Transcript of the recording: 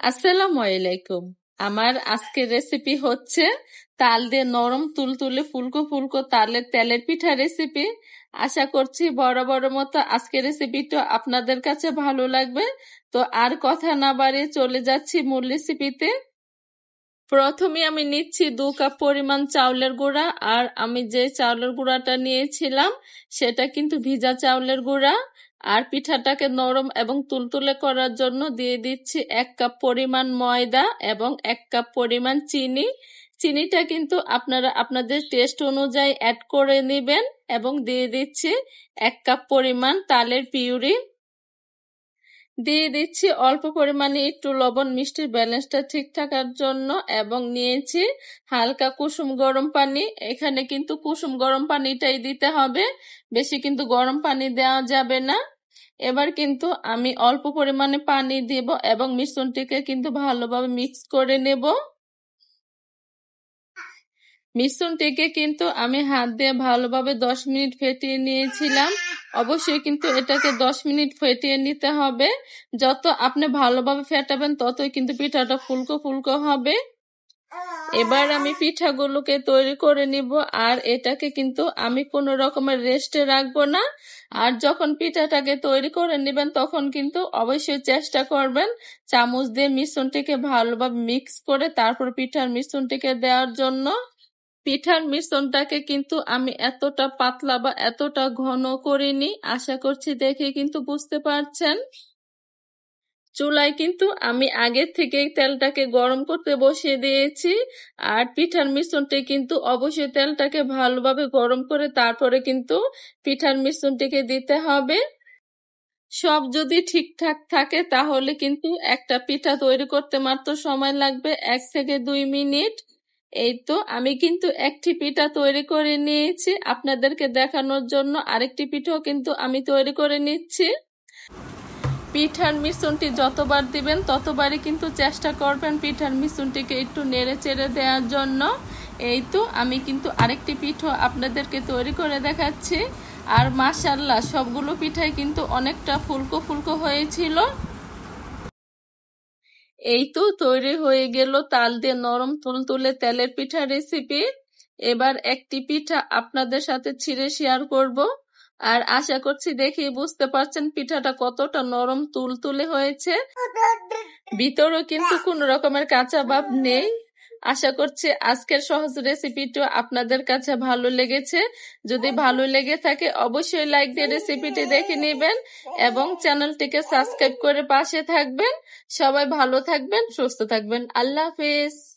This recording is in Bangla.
আসসালামু আলাইকুম। আমার আজকের রেসিপি হচ্ছে তাল দিয়ে নরম তুলতুলে ফুলকো ফুলকো তালের তেলের পিঠা রেসিপি। আশা করছি বড় বড় মতো আজকের রেসিপিটা আপনাদের কাছে ভালো লাগবে। তো আর কথা না বাড়িয়ে চলে যাচ্ছি মূল রেসিপিতে। প্রথমে আমি নিচ্ছি 2 কাপ পরিমাণ চাউলের গুঁড়া, আর আমি যে চাউলের গুঁড়াটা নিয়েছিলাম সেটা কিন্তু ভিজা চাউলের গুঁড়া। আর পিঠাটাকে নরম এবং তুলতুলে করার জন্য দিয়ে দিচ্ছি 1 কাপ পরিমাণ ময়দা এবং 1 কাপ পরিমাণ চিনি। চিনিটা কিন্তু আপনারা আপনাদের টেস্ট অনুযায়ী অ্যাড করে নেবেন। এবং দিয়ে দিচ্ছি 1 কাপ পরিমাণ তালের পিউরি। দিয়ে দিচ্ছি অল্প পরিমাণে একটু লবণ, মিষ্টির ব্যালেন্সটা ঠিক থাকার জন্য। এবং নিয়েছি হালকা কুসুম গরম পানি। এখানে কিন্তু কুসুম গরম পানিটাই দিতে হবে, বেশি কিন্তু গরম পানি দেওয়া যাবে না। এবার কিন্তু আমি অল্প পরিমাণে পানি দেব এবং মিশ্রণটিকে কিন্তু ভালোভাবে মিক্স করে নেব। মিশ্রণটিকে কিন্তু আমি হাত দিয়ে ভালোভাবে 10 মিনিট ফেটিয়ে নিয়েছিলাম। অবশ্যই কিন্তু এটাকে 10 মিনিট ফেটিয়ে নিতে হবে। যত আপনি ভালোভাবে ফেটাবেন ততই কিন্তু পিঠাটা ফুলকো ফুলকো হবে। এবার আমি পিঠাগুলোকে তৈরি করে নিব। আর এটাকে কিন্তু আমি কোনো রকমের রেস্টে রাখবো না। আর যখন পিঠাটাকে তৈরি করে নেবেন তখন কিন্তু অবশ্যই চেষ্টা করবেন চামচ দিয়ে মিশ্রণটিকে ভালোভাবে মিক্স করে তারপর পিঠার মিশ্রণটিকে দেওয়ার জন্য। পিঠার মিশ্রণটাকে কিন্তু আমি এতটা পাতলা বা এতটা ঘন করিনি, আশা করছি দেখে কিন্তু বুঝতে পারছেন। চুলায় কিন্তু আমি আগের থেকেই তেলটাকে গরম করতে বসিয়ে দিয়েছি। আর পিঠার মিশ্রণটি কিন্তু অবশ্যই তেলটাকে ভালোভাবে গরম করে তারপরে কিন্তু পিঠার মিশ্রণটিকে দিতে হবে। সব যদি ঠিকঠাক থাকে তাহলে কিন্তু একটা পিঠা তৈরি করতে মাত্র সময় লাগবে 1 থেকে 2 মিনিট। এই তো আমি কিন্তু একটি পিঠা তৈরি করে নিয়েছি আপনাদেরকে দেখানোর জন্য। আরেকটি পিঠাও কিন্তু আমি তৈরি করে নিচ্ছি। পিঠার মিশ্রণটি যতবার দিবেন ততবারই কিন্তু চেষ্টা করবেন পিঠার মিশ্রণটিকে একটু নেড়ে চেড়ে দেওয়ার জন্য। এই তো আমি কিন্তু আরেকটি পিঠা আপনাদেরকে তৈরি করে দেখাচ্ছি। আর মাশাআল্লাহ সবগুলো পিঠাই কিন্তু অনেকটা ফুলকো ফুলকো হয়েছিল। এই তো তৈরি হয়ে গেল তাল দিয়ে নরম তুলতুলে তেলের পিঠা রেসিপি। এবার একটি পিঠা আপনাদের সাথে ছিঁড়ে শেয়ার করব। আর আশা করছি দেখেই বুঝতে পারছেন পিঠাটা কতটা নরম তুলতুলে হয়েছে। ভিতরেও কিন্তু কোন রকমের কাঁচা ভাব নেই। আশা করছি আজকের সহজ রেসিপিটা আপনাদের কাছে ভালো লেগেছে। যদি ভালো লেগে থাকে অবশ্যই লাইক দিয়ে রেসিপিটি দেখে নেবেন এবং চ্যানেলটিকে সাবস্ক্রাইব করে পাশে থাকবেন। সবাই ভালো থাকবেন, সুস্থ থাকবেন। আল্লাহ হাফেজ।